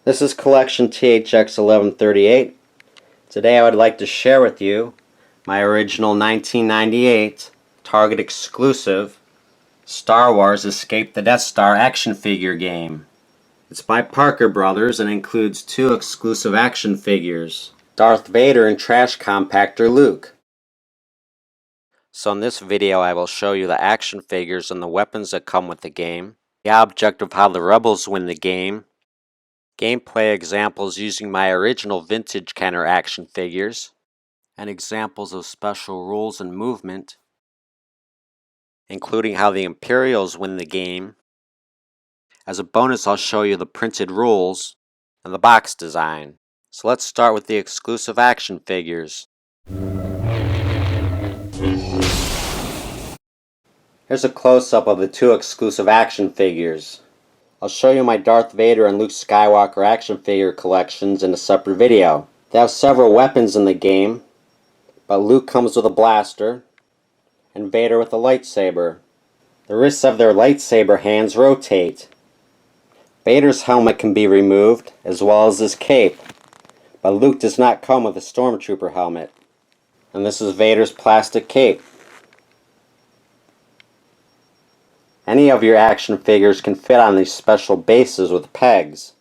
This is collection THX1138. Today I would like to share with you my original 1998 Target exclusive Star Wars Escape the Death Star action figure game. It's by Parker Brothers and includes two exclusive action figures, Darth Vader and Trash Compactor Luke. So in this video I will show you the action figures and the weapons that come with the game, the object of how the Rebels win the game, gameplay examples using my original vintage Kenner action figures, and examples of special rules and movement, including how the Imperials win the game. As a bonus, I'll show you the printed rules and the box design. So let's start with the exclusive action figures. Here's a close-up of the two exclusive action figures. I'll show you my Darth Vader and Luke Skywalker action figure collections in a separate video. They have several weapons in the game, but Luke comes with a blaster, and Vader with a lightsaber. The wrists of their lightsaber hands rotate. Vader's helmet can be removed, as well as his cape, but Luke does not come with a Stormtrooper helmet. And this is Vader's plastic cape. Any of your action figures can fit on these special bases with pegs.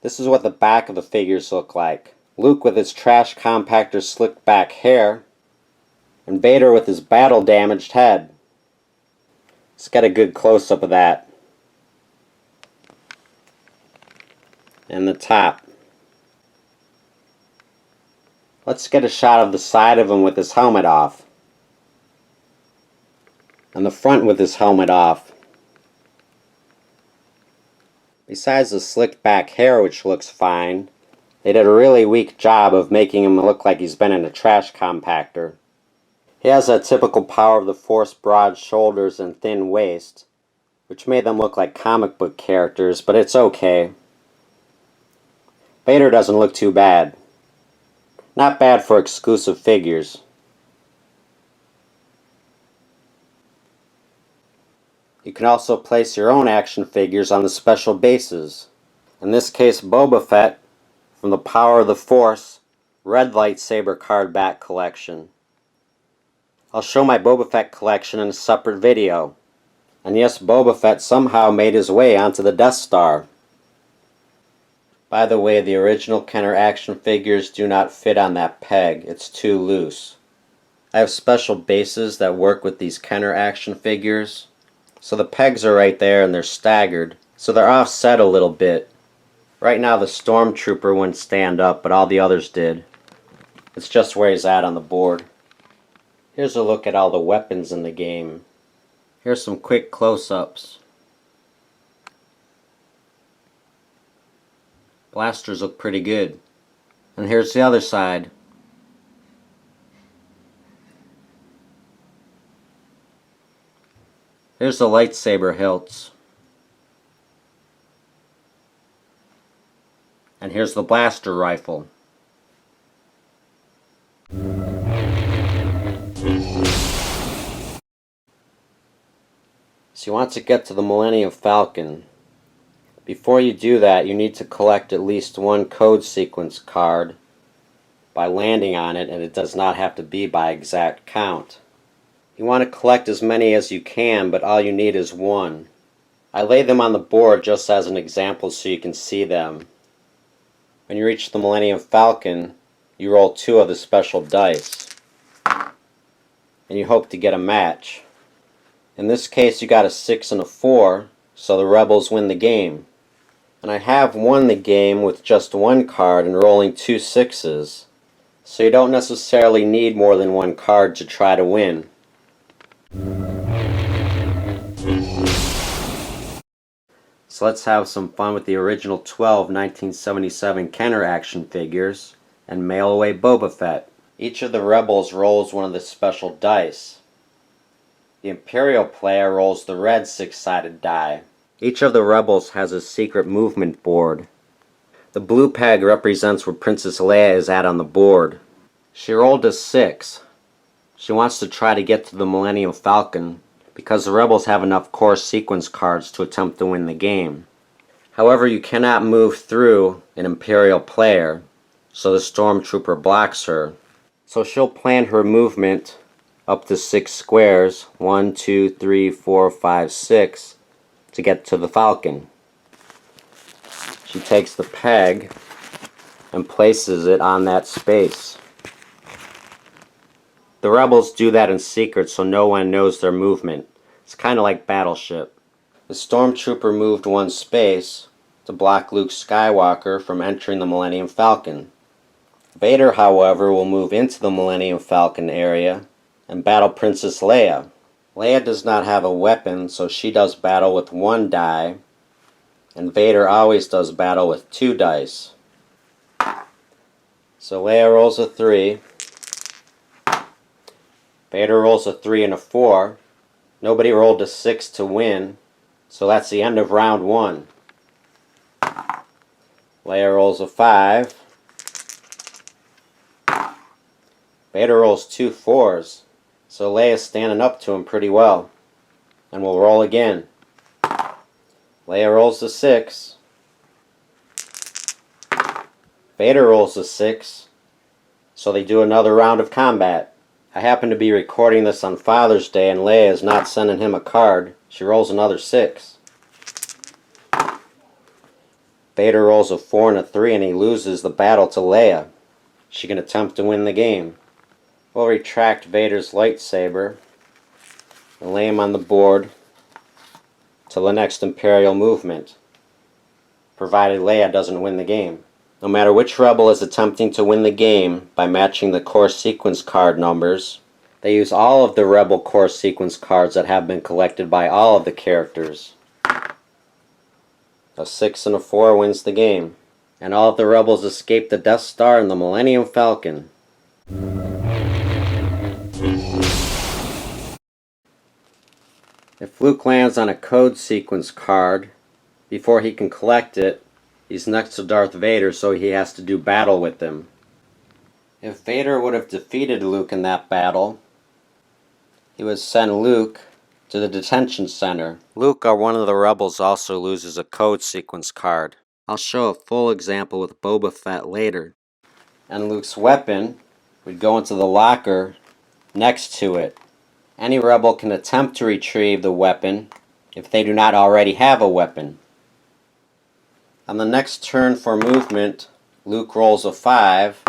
This is what the back of the figures look like. Luke with his trash compactor slicked back hair, and Vader with his battle damaged head. Let's get a good close-up of that. And the top. Let's get a shot of the side of him with his helmet off. And the front with his helmet off. Besides the slicked back hair, which looks fine, they did a really weak job of making him look like he's been in a trash compactor. He has that typical power of the Force broad shoulders and thin waist, which made them look like comic book characters, but it's okay. Vader doesn't look too bad. Not bad for exclusive figures. You can also place your own action figures on the special bases. In this case, Boba Fett from the Power of the Force Red Lightsaber card back collection. I'll show my Boba Fett collection in a separate video. And yes, Boba Fett somehow made his way onto the Death Star. By the way, the original Kenner action figures do not fit on that peg. It's too loose. I have special bases that work with these Kenner action figures. So the pegs are right there and they're staggered, so they're offset a little bit. Right now the Stormtrooper wouldn't stand up, but all the others did. It's just where he's at on the board. Here's a look at all the weapons in the game. Here's some quick close-ups. Blasters look pretty good. And here's the other side. Here's the lightsaber hilts. And here's the blaster rifle. So you want to get to the Millennium Falcon. Before you do that, you need to collect at least one code sequence card by landing on it, and it does not have to be by exact count. You want to collect as many as you can, but all you need is one. I lay them on the board just as an example so you can see them. When you reach the Millennium Falcon, you roll two of the special dice. And you hope to get a match. In this case you got a 6 and a 4, so the Rebels win the game. And I have won the game with just one card and rolling two 6s. So you don't necessarily need more than one card to try to win. So let's have some fun with the original 12 1977 Kenner action figures and mail away Boba Fett. Each of the Rebels rolls one of the special dice. The Imperial player rolls the red 6-sided die. Each of the Rebels has a secret movement board. The blue peg represents where Princess Leia is at on the board. She rolled a 6. She wants to try to get to the Millennium Falcon because the Rebels have enough core sequence cards to attempt to win the game. However, you cannot move through an Imperial player, so the Stormtrooper blocks her. So she'll plan her movement up to 6 squares, 1, 2, 3, 4, 5, 6, to get to the Falcon. She takes the peg and places it on that space. The rebels do that in secret so no one knows their movement. It's kind of like Battleship. The Stormtrooper moved 1 space to block Luke Skywalker from entering the Millennium Falcon. Vader, however, will move into the Millennium Falcon area and battle Princess Leia. Leia does not have a weapon, so she does battle with 1 die, and Vader always does battle with 2 dice. So Leia rolls a 3, Vader rolls a 3 and a 4, nobody rolled a 6 to win, so that's the end of round 1. Leia rolls a 5, Vader rolls 2 4s, so Leia's standing up to him pretty well. And we'll roll again. Leia rolls a 6. Vader rolls a 6. So they do another round of combat. I happen to be recording this on Father's Day and Leia is not sending him a card. She rolls another 6. Vader rolls a 4 and a 3 and he loses the battle to Leia. She can attempt to win the game. We'll retract Vader's lightsaber and lay him on the board till the next Imperial movement, provided Leia doesn't win the game. No matter which rebel is attempting to win the game by matching the core sequence card numbers, they use all of the rebel core sequence cards that have been collected by all of the characters. A 6 and a 4 wins the game, and all of the rebels escape the Death Star and the Millennium Falcon. If Luke lands on a code sequence card, before he can collect it, he's next to Darth Vader, so he has to do battle with him. If Vader would have defeated Luke in that battle, he would send Luke to the Detention Center. Luke, or one of the rebels, also loses a code sequence card. I'll show a full example with Boba Fett later. And Luke's weapon would go into the locker next to it. Any rebel can attempt to retrieve the weapon if they do not already have a weapon. On the next turn for movement, Luke rolls a 5,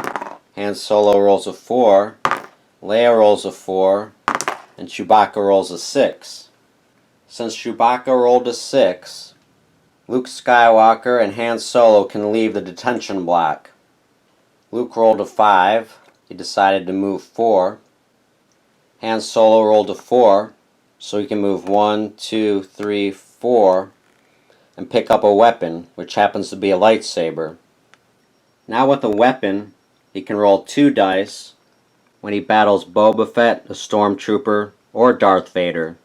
Han Solo rolls a 4, Leia rolls a 4, and Chewbacca rolls a 6. Since Chewbacca rolled a 6, Luke Skywalker and Han Solo can leave the detention block. Luke rolled a 5, he decided to move 4. Han Solo rolled a 4, so he can move 1, 2, 3, 4, and pick up a weapon, which happens to be a lightsaber. Now with a weapon, he can roll 2 dice when he battles Boba Fett, a Stormtrooper, or Darth Vader.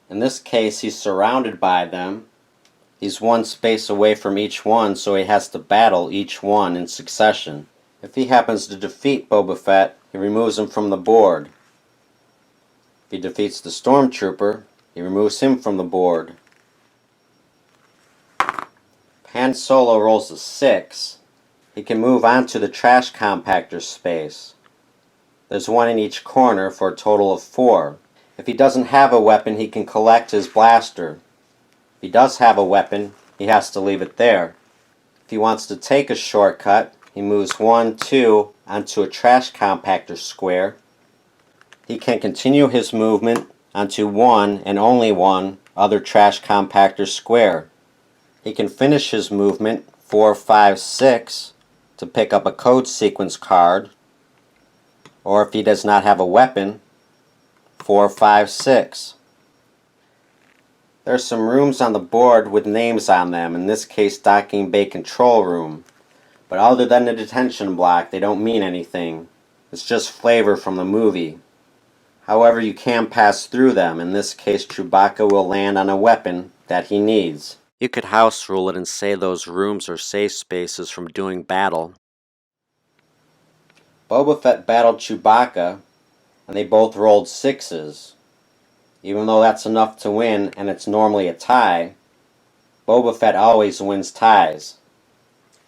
In this case, he's surrounded by them. He's 1 space away from each one, so he has to battle each one in succession. If he happens to defeat Boba Fett, he removes him from the board. If he defeats the Stormtrooper, he removes him from the board. If Han Solo rolls a 6, he can move onto the trash compactor space. There's 1 in each corner for a total of 4. If he doesn't have a weapon, he can collect his blaster. If he does have a weapon, he has to leave it there. If he wants to take a shortcut, he moves 1, 2 onto a trash compactor square. He can continue his movement onto 1 and only 1 other trash compactor square. He can finish his movement 4, 5, 6 to pick up a code sequence card, or if he does not have a weapon, 4, 5, 6. There are some rooms on the board with names on them, in this case Docking Bay Control Room. But other than the detention block, they don't mean anything. It's just flavor from the movie. However, you can pass through them. In this case, Chewbacca will land on a weapon that he needs. You could house rule it and say those rooms are safe spaces from doing battle. Boba Fett battled Chewbacca, and they both rolled 6s. Even though that's enough to win, and it's normally a tie, Boba Fett always wins ties.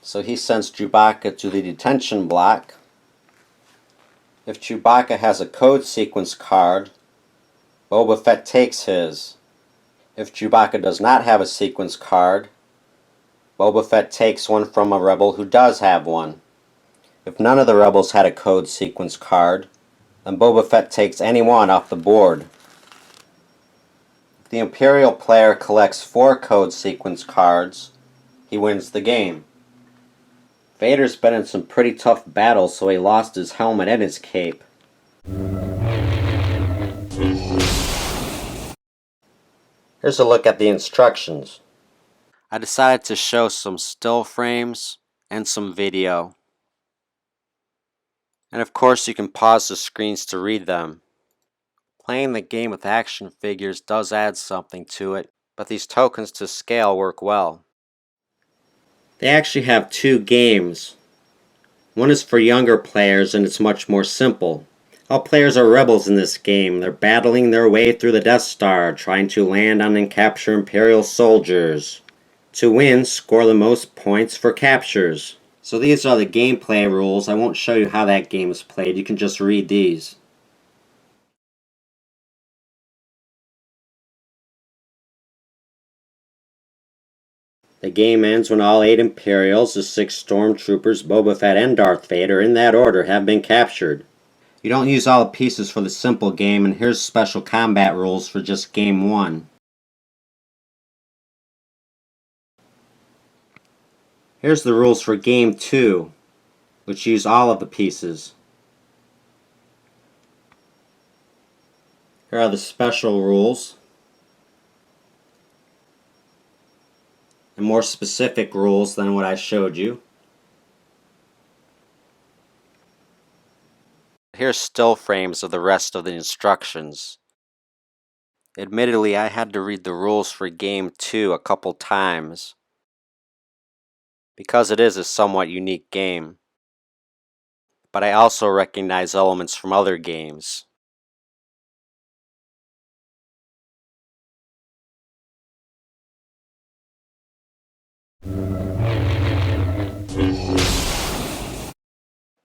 So he sends Chewbacca to the detention block. If Chewbacca has a code sequence card, Boba Fett takes his. If Chewbacca does not have a sequence card, Boba Fett takes one from a rebel who does have one. If none of the rebels had a code sequence card, then Boba Fett takes any one off the board. If the Imperial player collects 4 code sequence cards, he wins the game. Vader's been in some pretty tough battles, so he lost his helmet and his cape. Here's a look at the instructions. I decided to show some still frames and some video. And of course you can pause the screens to read them. Playing the game with action figures does add something to it, but these tokens to scale work well. They actually have 2 games. One is for younger players and it's much more simple. All players are rebels in this game. They're battling their way through the Death Star, trying to land on and capture Imperial soldiers. To win, score the most points for captures. So these are the gameplay rules. I won't show you how that game is played. You can just read these. The game ends when all 8 Imperials, the 6 Stormtroopers, Boba Fett, and Darth Vader, in that order, have been captured. You don't use all the pieces for the simple game, and here's special combat rules for just Game 1. Here's the rules for Game 2, which use all of the pieces. Here are the special rules, and more specific rules than what I showed you. Here's still frames of the rest of the instructions. Admittedly, I had to read the rules for Game 2 a couple times, because it is a somewhat unique game. But I also recognize elements from other games.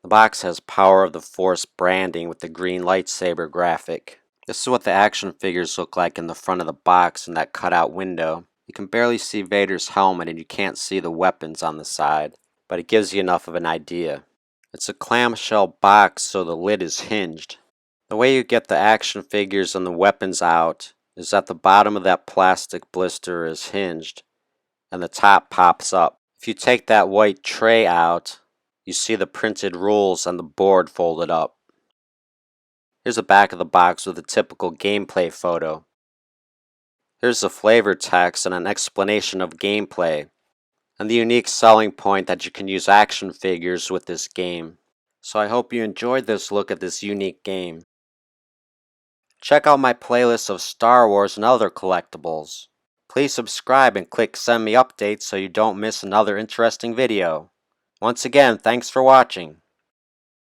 The box has Power of the Force branding with the green lightsaber graphic. This is what the action figures look like in the front of the box in that cutout window. You can barely see Vader's helmet and you can't see the weapons on the side, but it gives you enough of an idea. It's a clamshell box, so the lid is hinged. The way you get the action figures and the weapons out is that the bottom of that plastic blister is hinged and the top pops up. If you take that white tray out, you see the printed rules and the board folded up. Here's the back of the box with a typical gameplay photo. Here's the flavor text and an explanation of gameplay, and the unique selling point that you can use action figures with this game. So I hope you enjoyed this look at this unique game. Check out my playlist of Star Wars and other collectibles. Please subscribe and click send me updates so you don't miss another interesting video. Once again, thanks for watching.